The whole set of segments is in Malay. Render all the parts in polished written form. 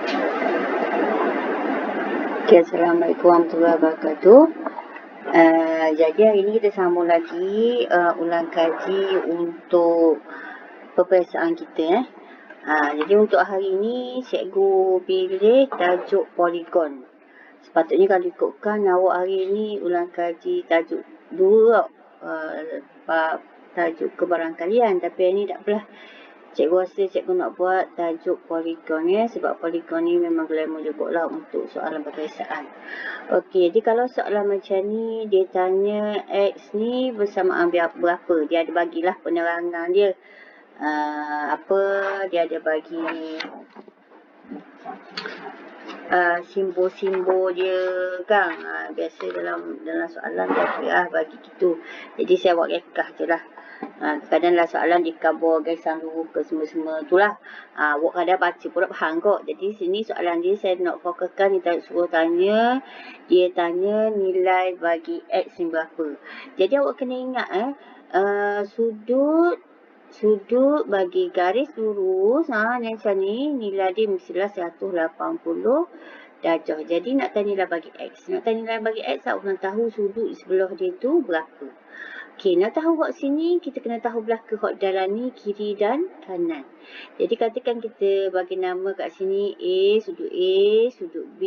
Okay, Assalamualaikum warahmatullahi wabarakatuh. Jadi hari ini kita sambung lagi ulang kaji untuk peperiksaan kita. Jadi untuk hari ini cikgu pilih tajuk poligon. Sepatutnya kalau ikutkan awak hari ini ulang kaji tajuk dua tajuk kebarangkalian, tapi hari ini tak apalah. Cikgu rasa cikgu nak buat tajuk poligon sebab poligon ni memang glamour jugalah untuk soalan peperiksaan. Okey, jadi kalau soalan macam ni dia tanya X ni bersamaan berapa, dia ada bagilah penerangan dia. Dia ada bagi simbol-simbol dia kan. Biasa dalam soalan dia bagi gitu. Jadi saya buat rekah je lah. Kadang-kadang soalan dikabur garisan lurus ke semua-semua tu lah. Awak kadang baca pun faham kok. Jadi sini soalan dia saya nak fokuskan, dia suruh tanya. Dia tanya nilai bagi X ni berapa. Jadi awak kena ingat sudut bagi garis lurus yang macam ni, nilai dia mestilah 180 darjah. Jadi nak tanya nilai bagi X. Nak tanya nilai bagi X, awak kena tahu sudut sebelah dia tu berapa. Okey, nak tahu kat sini, kita kena tahu belakang kat dalam ni, kiri dan kanan. Jadi katakan kita bagi nama kat sini A, sudut B,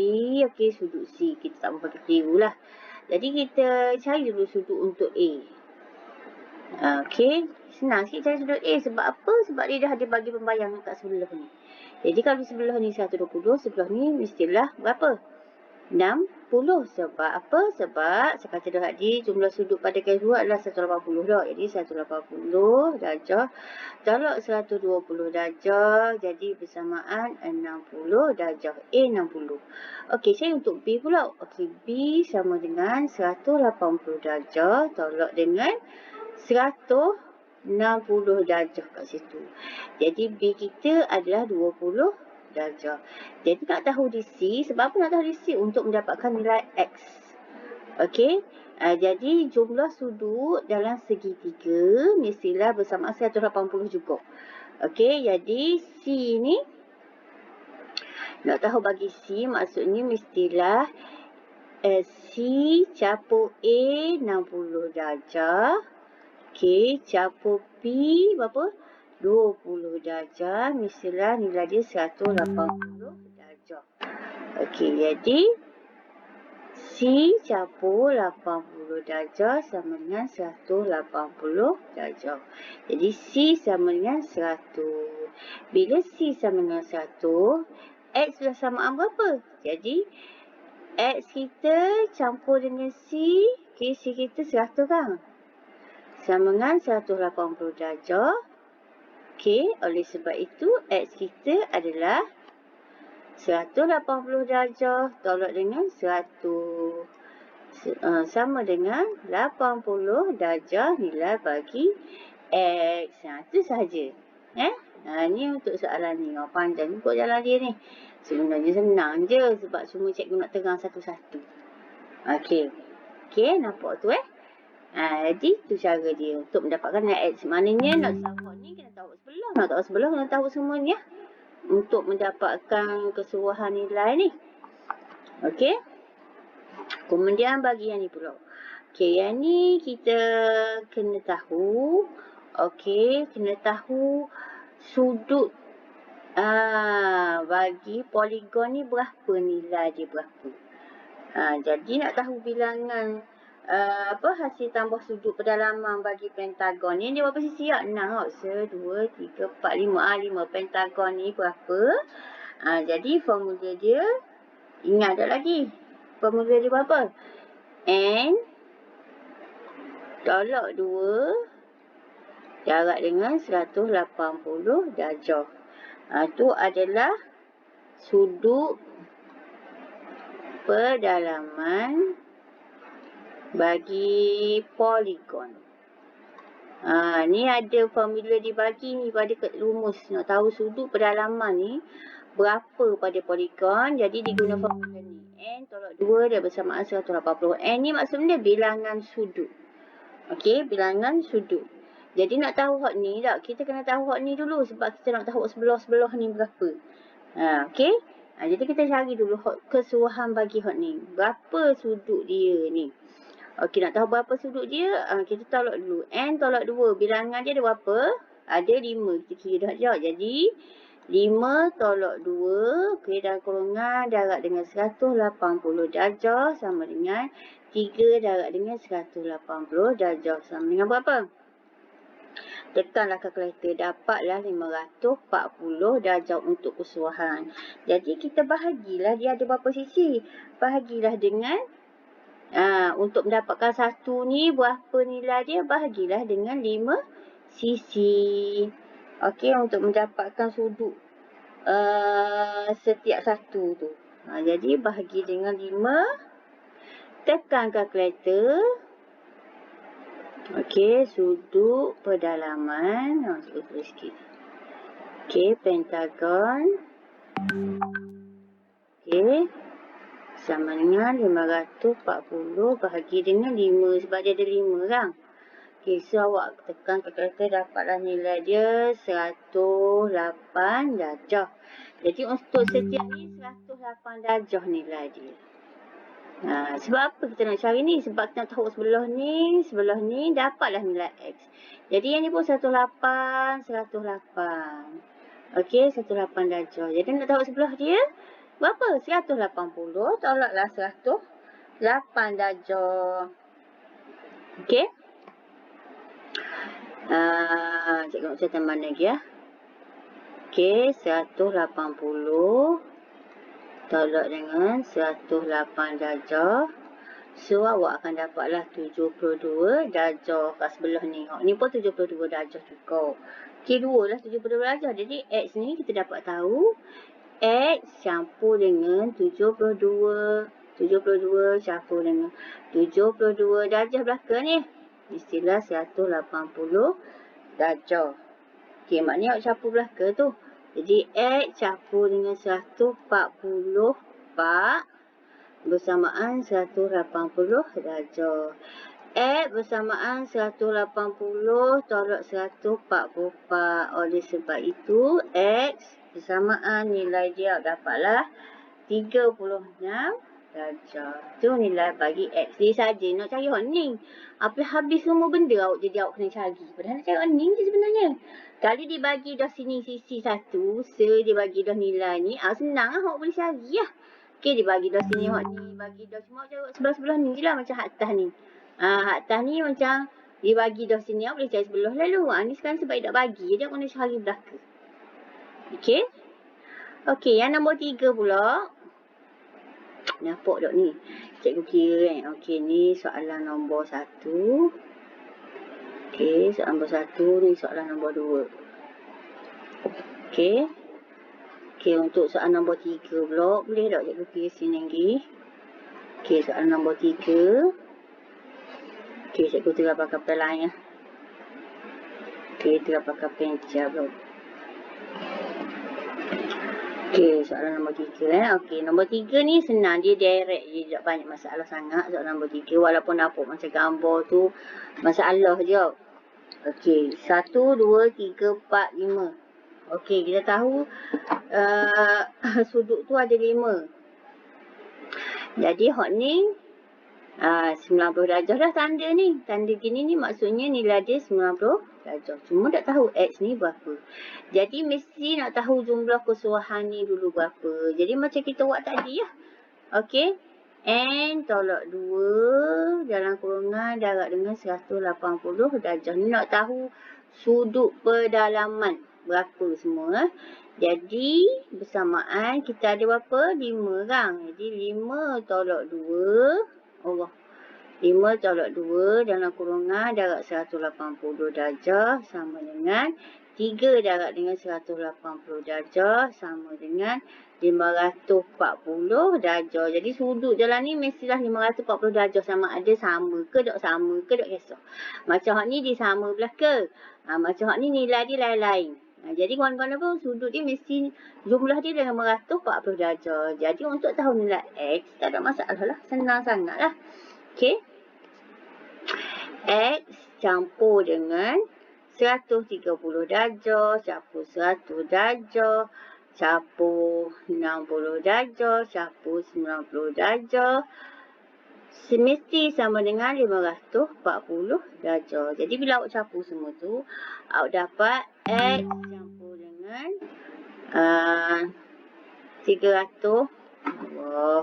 okey, sudut C. Kita tak boleh pakai keliru lah. Jadi kita cari dulu sudut untuk A. Okey, senang sikit cari sudut A. Sebab apa? Sebab dia dah ada bagi pembayang kat sebelah ni. Jadi kalau sebelah ni 120, sebelah ni mestilah berapa? 60. Sebab apa? Sebab saya kata dah tadi jumlah sudut pada garis lurus adalah 180 dah. Jadi 180 darjah tolak 120 darjah, jadi bersamaan 60 darjah. A 60. Okey, saya untuk B pula. Okey, B sama dengan 180 darjah tolak dengan 160 darjah kat situ. Jadi B kita adalah 20 darjah. Jadi nak tahu di C, sebab apa nak tahu di C? Untuk mendapatkan nilai X. Okey. Jadi jumlah sudut dalam segitiga mestilah bersamaan 180 juga. Okey, jadi C ni nak tahu bagi C, maksudnya mestilah C capur A 60 darjah. Okey, capur B berapa? 20 darjah, mestilah nilai dia 180 darjah. Okey, jadi C capur 80 darjah sama dengan 180 darjah. Jadi C sama dengan 100. Bila C sama dengan 100, X sudah samaan berapa? Jadi X kita campur dengan C, okay, C kita 100 kan? Sama dengan 180 darjah. Okey, oleh sebab itu X kita adalah 180 darjah tolak dengan 100. Sama dengan 80 darjah nilai bagi X. Itu sahaja. Ni untuk soalan ni. Panjang juga jalan dia ni. Sebenarnya senang je sebab semua cikgu nak terang satu-satu. Okey. Okey, nampak tu jadi tu cara dia untuk mendapatkan nilai X. Maknanya nak tahu ni kena tahu sebelah. Nak tahu sebelah kena tahu semuanya. Untuk mendapatkan keseluruhan nilai ni. Okey. Kemudian bagi yang ni pula. Okey, yang ni kita kena tahu. Okey, kena tahu sudut bagi poligon ni berapa nilai dia berapa. Jadi nak tahu bilangan hasil tambah sudut pedalaman bagi pentagon ni dia berapa sisi? 6. 1, 2, 3, 4, 5. 5 pentagon ni berapa? Jadi formula dia, ingat tak lagi? Formula dia berapa? N tolak 2 jarak dengan 180 darjah. Itu adalah sudut pedalaman bagi poligon. Ni ada formula dibagi ni pada rumus. Nak tahu sudut pedalaman ni berapa pada poligon. Jadi diguna formula ni. N tolak 2 dia bersamaan 180. N ni maksudnya bilangan sudut. Okey, bilangan sudut. Jadi nak tahu hak ni tak? Kita kena tahu hak ni dulu sebab kita nak tahu sebelah-sebelah ni berapa. Okey. Jadi kita cari dulu keseluruhan bagi hot ni. Berapa sudut dia ni? Okey, nak tahu berapa sudut dia, kita tolak dulu. N tolak 2. Bilangan dia ada berapa? Ada 5. Kita kira darjah. Jadi, 5 tolak 2. Okey, dalam kurungan darab dengan 180 darjah sama dengan 3 darab dengan 180 darjah sama dengan berapa? Tekanlah kalkulator, dapatlah 540 darjah untuk keseluruhan. Jadi kita bahagilah dia ada berapa sisi. Bahagilah dengan untuk mendapatkan satu ni berapa nilai dia, bahagilah dengan 5 sisi. Okey, untuk mendapatkan sudut setiap satu tu. Jadi bahagi dengan 5. Tekan kalkulator. Okey, sudut pedalaman. Tulis sikit. Okey, pentagon. Okey. Sama dengan 540 bahagi dengan 5. Sebab dia ada 5 kan. Okey, so awak tekan kalkulator, dapatlah nilai dia 108 darjah. Jadi untuk setiap ni 108 darjah nilai dia. Sebab apa kita nak cari ni? Sebab kita nak tahu sebelah ni dapatlah nilai X. Jadi yang ni pun 108. Okey, 108 darjah. Jadi nak tahu sebelah dia berapa? 180 tolaklah 108 darjah. Okey. Cikgu nak catat mana lagi ya? Okey, 180 tolak dengan 108 darjah. So, awak akan dapatlah 72 darjah kat sebelah ni. Ni pun 72 darjah juga. Okey, 2 lah 72 darjah. Jadi, X ni kita dapat tahu. X campur dengan 72. 72 campur dengan 72 darjah belakang ni. Istilah 180 darjah. Okey, maknanya awak campur belakang tu. Jadi, X campur dengan 144 bersamaan 180 darjah. X bersamaan 180 tolak 144. Oleh sebab itu, X bersamaan nilai dia dapatlah 36 darjah. Itu nilai bagi X. Dia saja nak cari hot ni. Habis semua benda jadi awak kena cari. Padahal nak cari hot ni je sebenarnya. Kalau dibagi dah sini sisi satu, dibagi dah nilai ni, senang lah awak boleh cari lah. Okey, dibagi dah sini hot ni, bagi dah cuma awak sebelah-sebelah ni je lah macam hak atas ni. Hak atas ni macam dibagi dah sini, awak boleh cari sebelah lalu. Ni sekarang sebab tak bagi, dia kena cari belakang. Okey. Okey, yang nombor 3 pula. Nampak tak ni? Cikgu kira kan. Okey, ni soalan nombor 1. Okey, soalan nombor 1 ni soalan nombor 2. Okey. Okey, untuk soalan nombor 3 pula. Boleh tak cikgu kira sini lagi? Okey, soalan nombor 3. Okey, cikgu tengah pakai pen lain ya. Okey, tengah pakai pen hijau pula. Okey, soalan nombor 3 Okey, nombor 3 ni senang. Dia direct. Dia tak banyak masalah sangat. Soalan nombor 3. Walaupun nampak macam gambar tu masalah je. Okey, 1, 2, 3, 4, 5. Okey, kita tahu sudut tu ada 5. Jadi hot ni 90 darjah dah tanda ni. Tanda gini ni maksudnya nilai dia 90 darjah. Cuma tak tahu X ni berapa. Jadi mesti nak tahu jumlah keseluruhan ni dulu berapa. Jadi macam kita buat tadi lah. Okey. N tolak 2 dalam kurungan darab dengan 180 darjah. Ni nak tahu sudut pedalaman berapa semua. Jadi bersamaan kita ada berapa? 5 kan. Jadi 5 tolak 2. 5 tolak 2 dalam kurungan darab 180 darjah sama dengan 3 darab dengan 180 darjah sama dengan 540 darjah. Jadi sudut jalan ni mestilah 540 darjah, sama ada sama ke tak sama ke tak kisah. Macam hak ni dia sama belah ke. Macam hak ni nilai dia lain-lain. Jadi kawan-kawan pun sudut dia mesti jumlah dia dengan 540 darjah. Jadi untuk tahu nilai X tak ada masalah lah. Senang sangat lah. Okey. X campur dengan 130 darjah, campur 100 darjah, campur 60 darjah, campur 90 darjah. Semesti sama dengan 540 darjah. Jadi bila awak campur semua tu, awak dapat X campur dengan 300. Allah.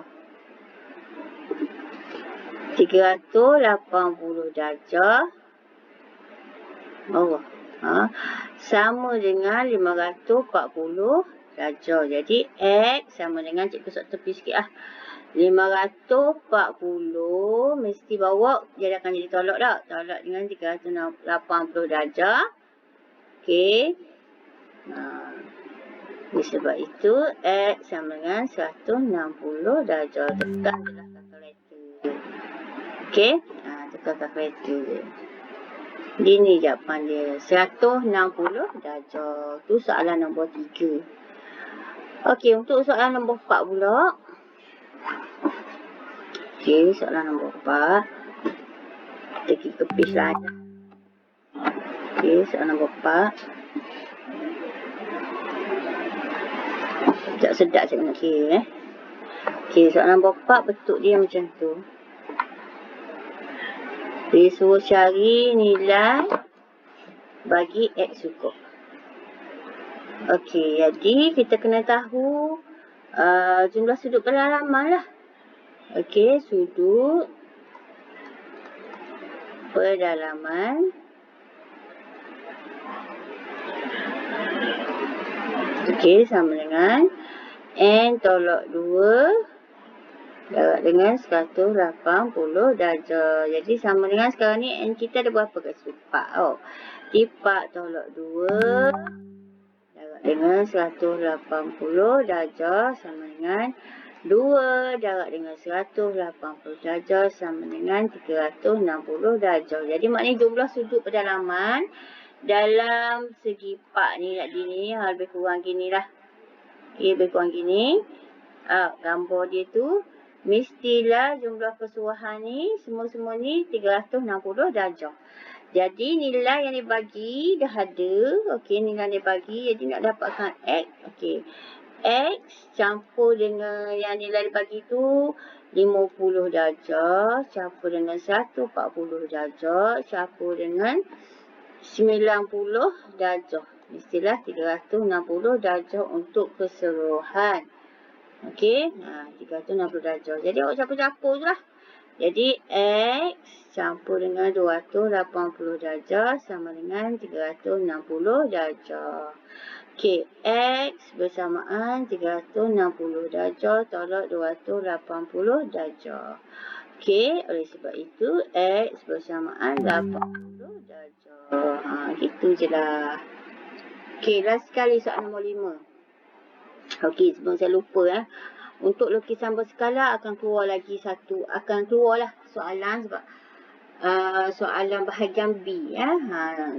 380 darjah. Allah. Sama dengan 540 darjah. Jadi X sama dengan, cikgu sok tepi sikit lah. 540 mesti bawa, dia akan jadi tolak tak? Tolak dengan 380 darjah. Okey. Sebab itu X sama dengan 160 darjah. Tekan je lah kalkulator. Okey. Tekan kalkulator je. Ini jawapan dia. 160 darjah. Tu soalan nombor 3. Okey, untuk soalan nombor 4 pula. Okey, soalan nombor 4. Kita pergi ke page lain. Okey, soalan nombor 4. Sekejap sedap saya nak kira. Okey, soalan nombor 4 bentuk dia macam tu. Dia suruh cari nilai bagi X cukup. Okey, jadi kita kena tahu jumlah sudut pedalaman lah. Okey, sudut pedalaman okey sama dengan N tolak 2 darab dengan 180 darjah. Jadi sama dengan sekarang ni N kita ada berapa kat situ? 4. 4 tolak 2 darab dengan 180 darjah sama dengan 2 darab dengan 180 darjah sama dengan 360 darjah. Jadi maknanya jumlah sudut pedalaman dalam segi 4 ni lebih kurang gini lah. Okay, lebih kurang gini. Gambar dia tu mestilah jumlah keseluruhan ni semua ni 360 darjah. Jadi nilai yang dibagi dah ada. Okey, nilai yang dibagi, jadi nak dapatkan X. Okey. X campur dengan yang nilai dibagi tu 50 darjah, campur dengan 140 darjah, campur dengan 90 darjah. Mestilah 360 darjah untuk keseluruhan. Okey, 360 darjah. Jadi awak campur-campur je lah. Jadi X campur dengan 280 darjah sama dengan 360 darjah. Okey, X bersamaan 360 darjah tolak 280 darjah. Okey, oleh sebab itu X bersamaan 80 darjah. Gitu je lah. Okey, last sekali soalan nombor 5. Okey, sebelum saya lupa untuk lukisan berskala akan keluar lagi satu. Akan keluarlah soalan sebab soalan bahagian B.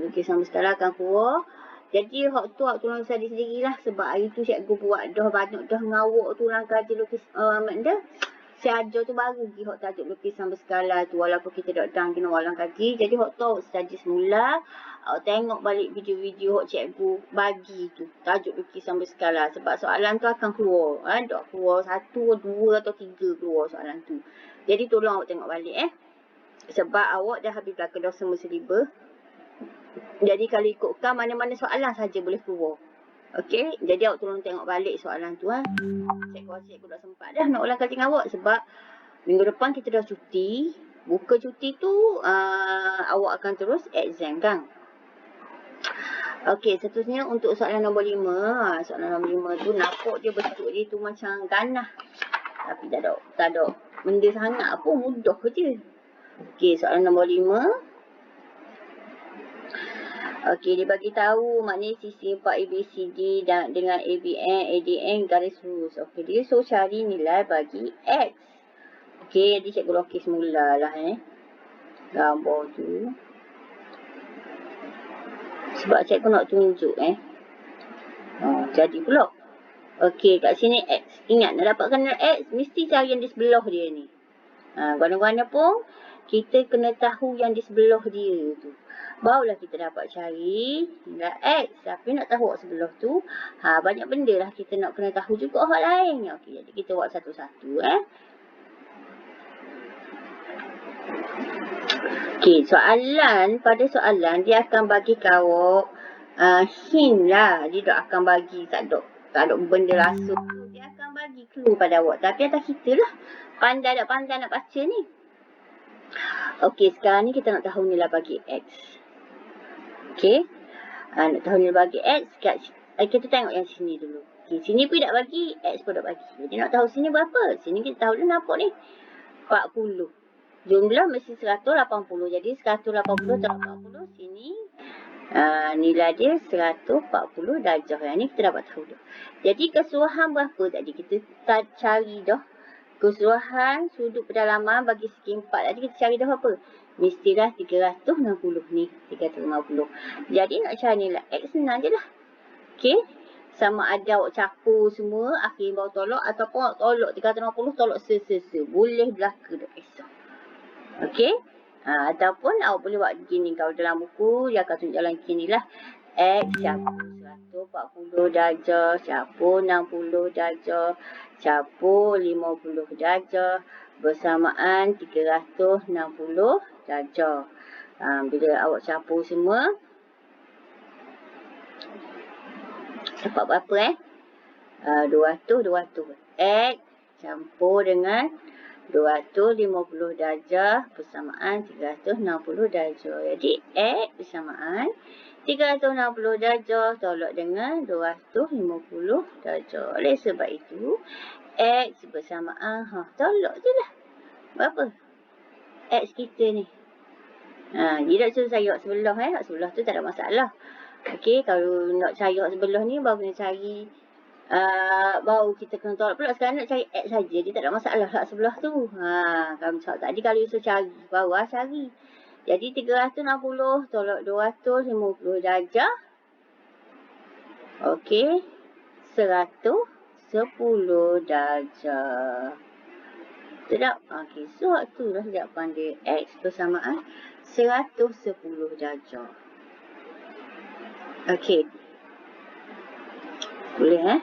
Lukisan berskala akan keluar. Jadi hak tu tolong saya sendirilah sebab hari tu cikgu buat dah banyak dah ngawak tu lang kaji lukis benda. Saya ajar tu baru pergi hak tajuk lukisan berskala tu walaupun kita dah kena walang kaji. Jadi hak tu saja semula tengok balik video-video hak cikgu bagi tu tajuk lukisan berskala sebab soalan tu akan keluar. Dak keluar 1, 2 atau 3 keluar soalan tu. Jadi tolong awak tengok balik sebab awak dah habis belakang dah semua silibus. Jadi kalau ikutkan mana-mana soalan saja boleh keluar. Okey, jadi awak tolong tengok balik soalan tu Cikgu dah sempat dah nak ulang kaji dengan awak sebab minggu depan kita dah cuti. Buka cuti tu awak akan terus exam kan. Okey, seterusnya untuk soalan nombor 5. Soalan nombor 5 tu nampak dia bentuk dia tu macam ganah. Tapi tak ada benda sangat apa, mudah je. Okey, soalan nombor 5. Okey, dia bagi tahu maknanya sisi 4 ABCD dan dengan ABN, ADN garis lurus. Okey, dia suruh cari nilai bagi X. Okey, jadi cikgu lukis mulalah gambar tu. Sebab cikgu nak tunjuk jadi pula. Okey, kat sini X. Ingat nak dapatkan nilai X mesti cari yang di sebelah dia ni. Guna-guna pun kita kena tahu yang di sebelah dia tu. Barulah kita dapat cari nilai X. Tapi nak tahu hak sebelah tu, banyak benda lah kita nak kena tahu juga hak lain. Okey, jadi kita buat satu-satu. Okey, pada soalan dia akan bagi kau hint lah. Dia tak akan bagi, tak ada benda langsung. Dia akan bagi clue pada awak. Tapi atas kita lah. Pandai nak baca ni. Okey, sekarang ni kita nak tahu nilai bagi X. Okey. Nak tahu nilai bagi X, kita tengok yang sini dulu. Okey, sini pun tak bagi, X pun tak bagi. Jadi nak tahu sini berapa? Sini kita tahu dah nampak ni. 40. Jumlah mesti 180. Jadi 180 tambah 40 sini. Nilai dia 140 darjah. Yang ni kita dapat tahu dah. Jadi keseluruhan berapa tadi? Kita cari dah. Keseluruhan sudut pedalaman bagi segi 4. Tadi kita cari dah apa? Mestilah 360 ni. 350. Jadi nak cari nilai X senang je lah. Okey. Sama ada awak capur semua, akhir baru tolak. Ataupun awak tolak 360, tolak se. Boleh belaka, tak kisah. Okey. Ataupun awak boleh buat begini. Kalau dalam buku, dia akan tunjuk jalan kini lah. X capur 140 darjah, capur 60 darjah, capur 50 darjah, bersamaan 360 darjah. Bila awak capur semua, dapat berapa 200. X campur dengan 250 darjah bersamaan 360 darjah. Jadi X bersamaan 360 darjah tolak dengan 250 darjah. Oleh sebab itu X bersamaan tolak je lah. Berapa X kita ni? Dia tak suruh cari hak sebelah hak sebelah tu tak ada masalah. Okey, kalau nak cari hak sebelah ni baru kena cari baru kita kena tolak pula. Sekarang nak cari X saja, dia tak ada masalah hak sebelah tu. Kalau macam tadi kalau you cari, baru cari. Jadi 360 tolak 250 darjah. Okey, 110 darjah. Sedap? Okey, so tu dah jawapan dia. X bersamaan 110 darjah. Okey. Boleh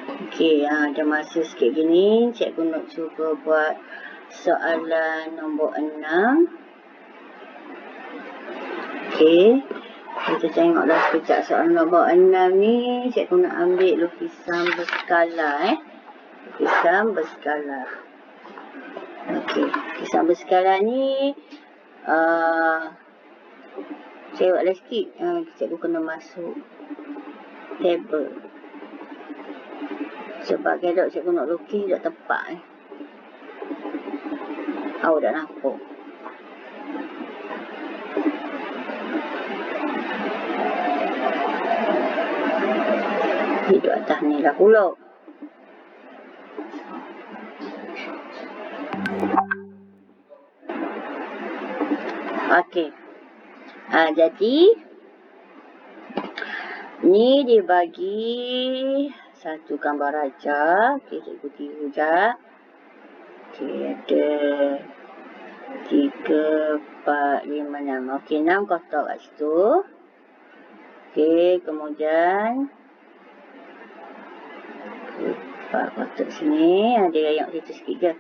Okey, ada masa sikit gini. Cikgu nak cuba buat soalan nombor 6. Okey. Kita tengoklah sekejap soalan nombor 6 ni. Cikgu nak ambil lukisan berskala Lukisan berskala. Okey, lukisan berskala ni saya buatlah sikit. Cikgu kena masuk table. Sebab kalau cikgu nak lukis tak tepat awak dah nampak. Hidup atas ni lah pula. Okey. Jadi ni dibagi satu gambar raja. Okey, cikgu tiru sekejap. Okey, ada 3, 4, 5, 6. Okey, 6 kotak kat situ. Okey, kemudian 4 kotak sini. Ada yang situ sikit je.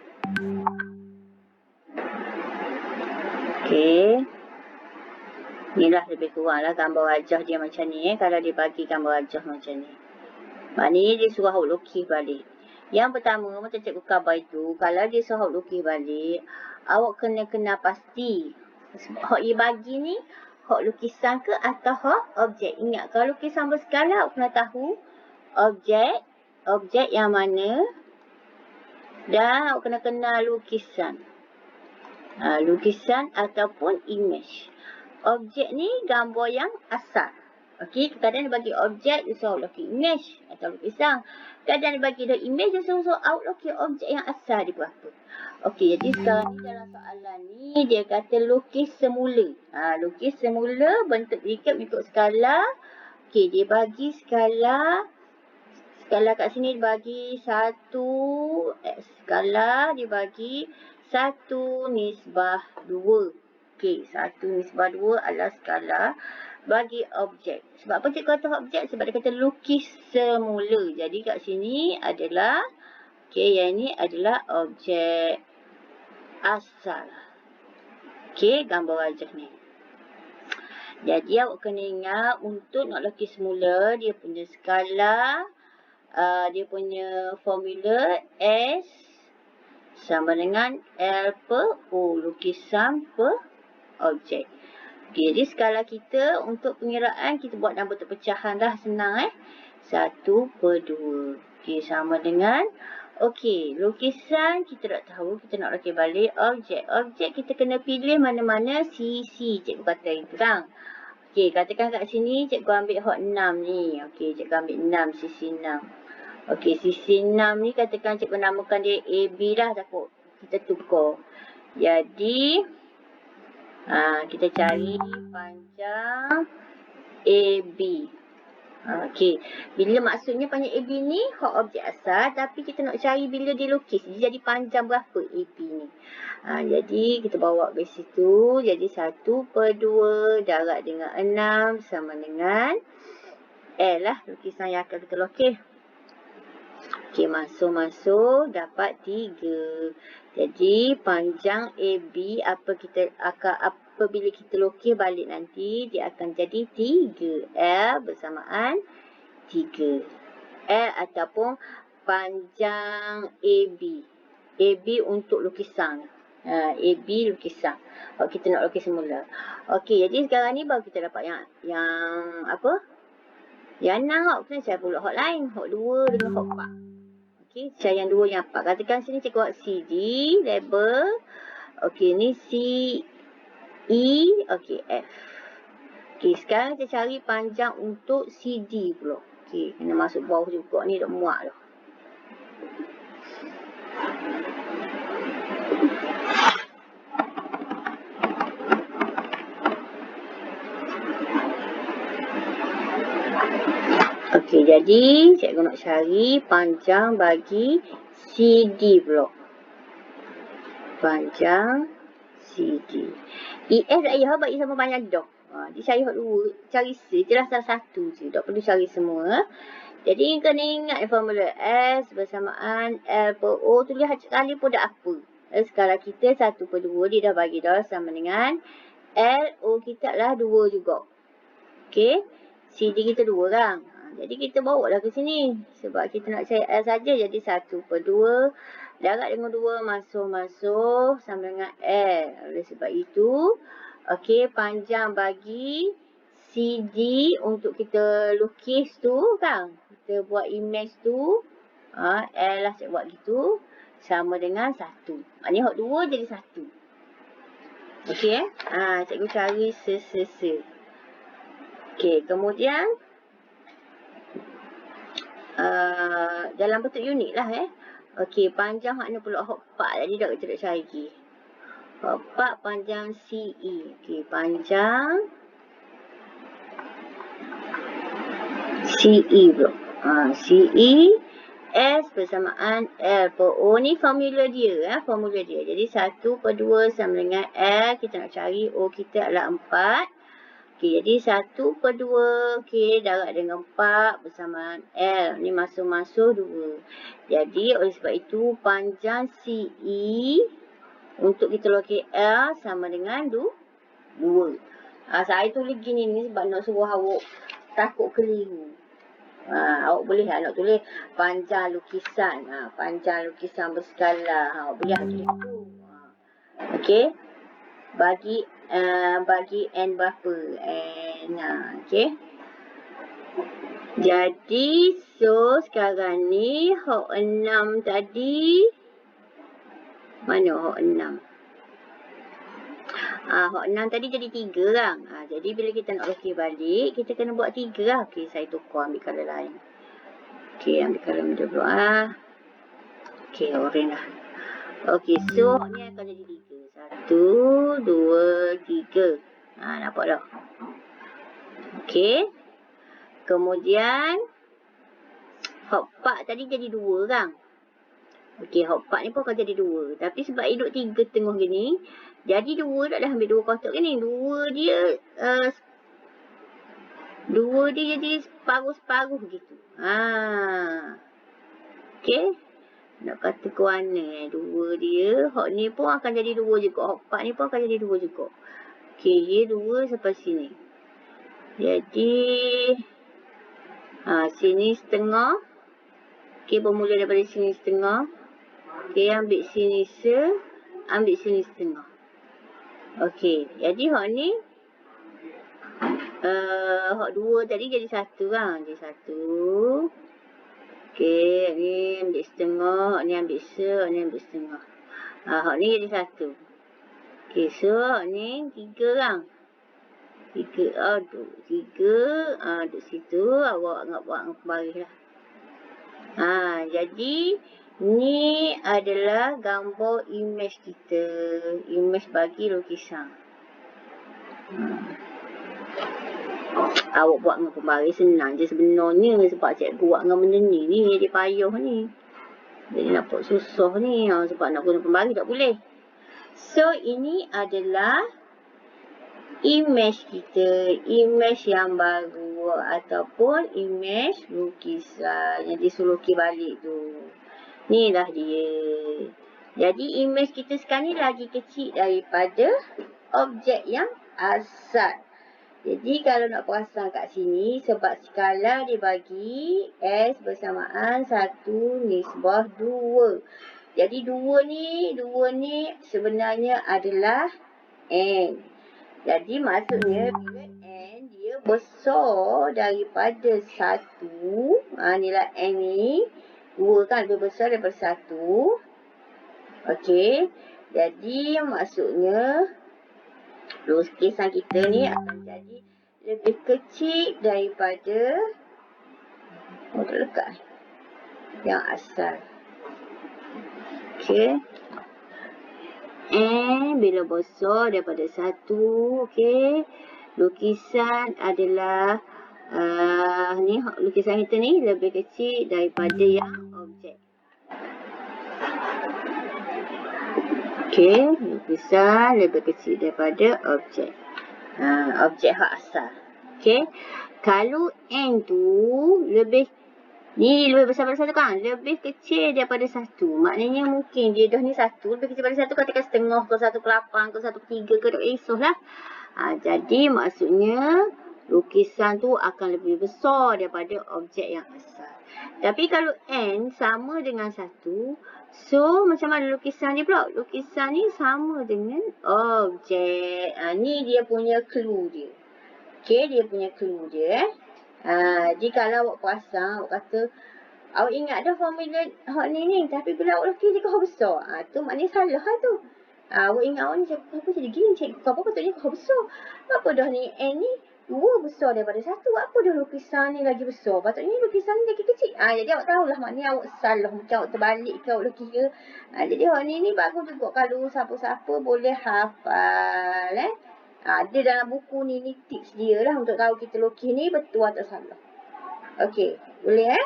Okey. Inilah lebih kurang lah gambar wajah dia macam ni kalau dia bagi gambar wajah macam ni. Maknanya dia suruh awak lukis balik. Yang pertama macam cikgu khabar itu, kalau dia suruh awak lukis balik, awak kena kenal pasti. Hak dia bagi ni, hak lukisan ke atau hak objek. Ingat kalau lukisan berskala awak kena tahu objek yang mana dan awak kena kenal lukisan. Lukisan ataupun image. Objek ni gambar yang asal. Okey, kadang dia bagi objek, dia suruh lukis image atau lukisan. Kadang dia bagi dah image, dia suruh awak lukis objek yang asal dia berapa. Okey, jadi sekarang ni dalam soalan ni, dia kata lukis semula. Lukis semula bentuk recap ikut skala. Okey, dia bagi skala kat sini dia bagi 1, skala dia bagi 1/2. Okey, 1/2 adalah skala bagi objek. Sebab apa cikgu kata objek? Sebab dia kata lukis semula. Jadi kat sini adalah, okey, yang ini adalah objek asal. Okey, gambar wajah ni. Jadi awak kena ingat untuk nak lukis semula, dia punya skala, dia punya formula S sama dengan L per O, lukisan per objek. Okay, jadi skala kita untuk pengiraan kita buat dalam bentuk pecahan lah, senang 1/2. Okay, sama dengan, okay, lukisan kita tak tahu, kita nak rakit balik objek. Objek kita kena pilih mana-mana sisi, cikgu kata itu kan. Okay, katakan kat sini cikgu ambil hot 6 ni. Okay, cikgu ambil 6, sisi 6. Okay, sisi 6 ni katakan cikgu namakan dia AB lah, takut kita tukar. Jadi, kita cari panjang AB. Okey, bila maksudnya panjang AB ni hot objek asal, tapi kita nak cari bila dia lukis, dia jadi panjang berapa AB ni. Jadi kita bawa ke situ, jadi 1/2 darab dengan 6 sama dengan L lah, lukisan yang akan kita lukis. Okey, masuk dapat 3. Jadi panjang AB apabila kita lukis balik nanti, dia akan jadi 3. L bersamaan 3. L ataupun panjang AB. AB untuk lukisan. AB lukisan. Kita nak lukis semula. Okey, jadi sekarang ni baru kita dapat yang apa? Yang 6 kena cari pula hot lain. Hot 2 dengan hot 4. Okey, cari yang 2 yang 4. Katakan sini cikgu buat CD, label. Okey, ni C, E, okey, F. Okey, sekarang kita cari panjang untuk CD pula. Okey, kena masuk bawah juga ni, dah muak dah. Okey, jadi cikgu nak cari panjang bagi CD pula. Panjang CD. EF tak payah bagi sama banyak dah. Dia cari hot 2, cari C je lah, salah satu je. Tak perlu cari semua. Jadi kena ingat formula S bersamaan L per O. Tu lihat sekali pun dah apa. Skala kita 1/2, dia dah bagi dah sama dengan L, O kita adalah 2 juga. Okey, CD kita 2 kan. Jadi kita bawa lah ke sini. Sebab kita nak cari L saja, jadi 1/2. Darab dengan 2, masuk sama dengan L. Oleh sebab itu, okey, panjang bagi CD untuk kita lukis tu kan. Kita buat image tu. L lah saya buat gitu. Sama dengan 1. Maknanya hot 2 jadi 1. Okey cikgu cari se. Okey, kemudian dalam bentuk unit lah Okey, panjang hak ni pula hot 4 tadi dah kita nak cari lagi. Hot 4 panjang CE. Okey, panjang CE pula. CE S bersamaan L per O, ni formula dia formula dia. Jadi 1/2 sama dengan L, kita nak cari O kita adalah 4. Okey, jadi 1/2, okey, darab dengan 4 bersamaan L. Ni masuk 2. Jadi oleh sebab itu panjang CE untuk kita lukis L sama dengan 2. Saya tulis gini ni sebab nak suruh awak takut keliru. Awak boleh nak tulis panjang lukisan. Panjang lukisan berskala. Awak boleh tulis tu. Okey. Bagi N berapa? N. Okey. Jadi, so sekarang ni hot 6 tadi. Mana hot 6? Hot 6 tadi jadi 3 kan. Jadi bila kita nak lukis balik, kita kena buat 3 lah. Okey, saya tukar ambil colour lain. Okey, ambil colour middle pula. Okey, orange lah. Okey, so ni akan jadi 3. 1, 2, 3. Nampak tak? Okey. Kemudian hot 4 tadi jadi 2 kan. Okey, hok 4 ni pun akan jadi 2. Tapi sebab duduk 3 tengah gini, jadi 2 tak dah ambil 2 kotak gini. 2 dia jadi separuh-separuh gitu. Okey. Nak kata ke mana 2 dia. Hok ni pun akan jadi 2 juga. Hok 4 ni pun akan jadi 2 juga. Okey, dia 2 sampai sini. Jadi, sini setengah. Okey, bermula daripada sini setengah. Okey, ambil sini ambil sini setengah. Okey, jadi hok ni hok 2 tadi jadi 1 kan. Jadi 1. Okey, ni ambil setengah, hok ni ambil hok ni ambil setengah. Hok ni jadi 1. Okey, so hok ni 3 kan. 3, duduk 3, duduk situ, awak buat baris lah. Jadi ni adalah gambar imej kita. Imej bagi lukisan. Awak buat dengan pembaris senang je sebenarnya. Sebab cikgu buat dengan benda ni jadi payah ni. Jadi nampak susah ni. Sebab nak guna pembaris tak boleh. So ini adalah imej kita. Imej yang baru. Ataupun imej lukisan yang disuruh lukis balik tu. Ni lah dia. Jadi imej kita sekarang ni lagi kecil daripada objek yang asal. Jadi kalau nak perasan kat sini, sebab skala dibagi S bersamaan 1 nisbah 2. Jadi 2 ni sebenarnya adalah N. Jadi maksudnya bila N dia besar daripada 1. Nilai N ni 2 kan lebih besar daripada 1. Okey. Jadi maksudnya lukisan kita ni akan jadi lebih kecil daripada terlekat yang asal. Okey. Bila besar daripada 1, okey. Lukisan adalah ni lukisan kita ni lebih kecil daripada yang objek. Okey, lukisan lebih kecil daripada objek. Objek hak asal. Okey. Kalau N tu lebih besar daripada 1 kan? Lebih kecil daripada 1. Maknanya mungkin dia dah ni 1. Lebih kecil daripada 1 katakan setengah ke 1/8 ke 1/3 ke tak kisah lah. Jadi maksudnya lukisan tu akan lebih besar daripada objek yang asal. Tapi kalau N sama dengan 1, so macam mana lukisan ni pula? Lukisan ni sama dengan objek. Ni dia punya clue dia. Okey, dia punya clue dia. Jadi kalau awak perasan, awak kata, awak ingat dah formula hak ni. Tapi bila awak lukis dia kau besar. Tu maknanya salah lah tu. Awak ingat awak ni cikgu apa jadi gini? Cikgu apa patutnya kau besar. Apa dah ni N ni 2 besar daripada 1. Apa dah lukisan ni lagi besar? Patutnya lukisan ni lagi kecil. Jadi awak tahulah maknanya awak salah. Macam awak terbalik ke awak lukis ke. Jadi hak ni bagus juga kalau siapa-siapa boleh hafal. Ada dalam buku ni tips dia lah untuk tahu kita lukis ni betul atau salah. Okey, boleh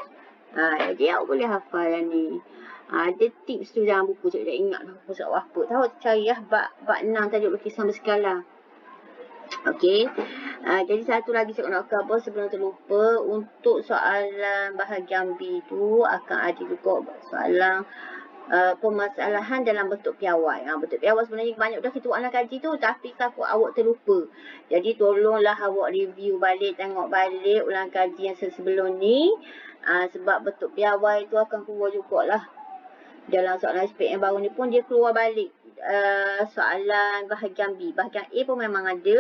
jadi awak boleh hafal yang ni. Ada tips tu dalam buku. Saya tak ingat lah buku surat apa. Tahu cari lah bab 6 tajuk lukisan berskala. Okey. Jadi satu lagi saya nak cover sebelum terlupa. Untuk soalan bahagian B tu akan ada juga soalan permasalahan dalam bentuk piawai. Bentuk piawai sebenarnya banyak dah kita buat dalam kaji tu. Tapi takut awak terlupa. Jadi tolonglah awak review balik. Tengok balik ulang kaji yang sebelum ni. Sebab bentuk piawai tu akan keluar jugalah. Dalam soalan SPM baru ni pun dia keluar balik soalan bahagian B. Bahagian A pun memang ada.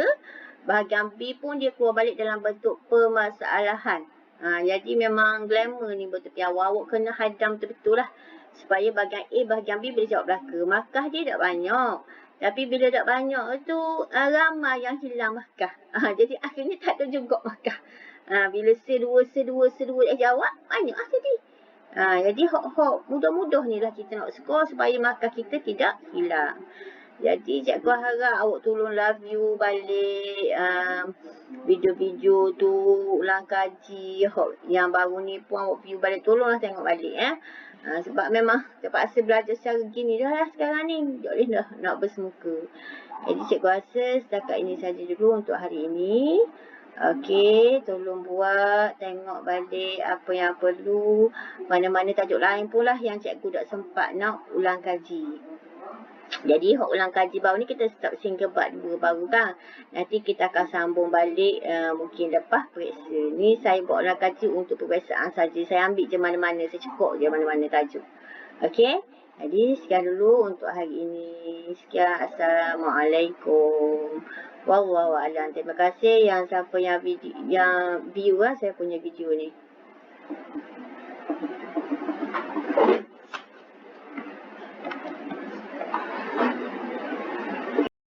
Bahagian B pun dia keluar balik dalam bentuk permasalahan. Jadi memang glamour ni bentuk piawai. Awak kena hadam betul-betul lah. Supaya bahagian A, bahagian B boleh jawab belaka. Markah dia tak banyak. Tapi bila tak banyak tu ramai yang hilang markah. Jadi akhirnya tak ada juga markah. Bila C2 jawab banyak lah jadi. Jadi mudah-mudah ni lah kita nak skor supaya markah kita tidak hilang. Jadi cikgu harap awak tolonglah view balik video-video tu, ulang kaji yang baru ni pun awak view balik, tolonglah tengok balik Sebab memang terpaksa belajar secara gini dah lah sekarang ni. Tak boleh dah nak bersemuka. Jadi cikgu rasa setakat ini saja dulu untuk hari ini. Okey, tolong buat, tengok balik apa yang perlu. Mana-mana tajuk lain pula yang cikgu tak sempat nak ulang kaji. Jadi hok ulang kaji baru ni kita stop single part 2 baru kan. Nanti kita akan sambung balik mungkin lepas periksa. Ni saya buat ulang kaji untuk peperiksaan saja. Saya ambil je mana-mana, saya cekok je mana-mana tajuk. Okey. Jadi sekian dulu untuk hari ini. Sekian, Assalamualaikum. Wallahu a'lam. Terima kasih yang siapa yang view saya punya video ni.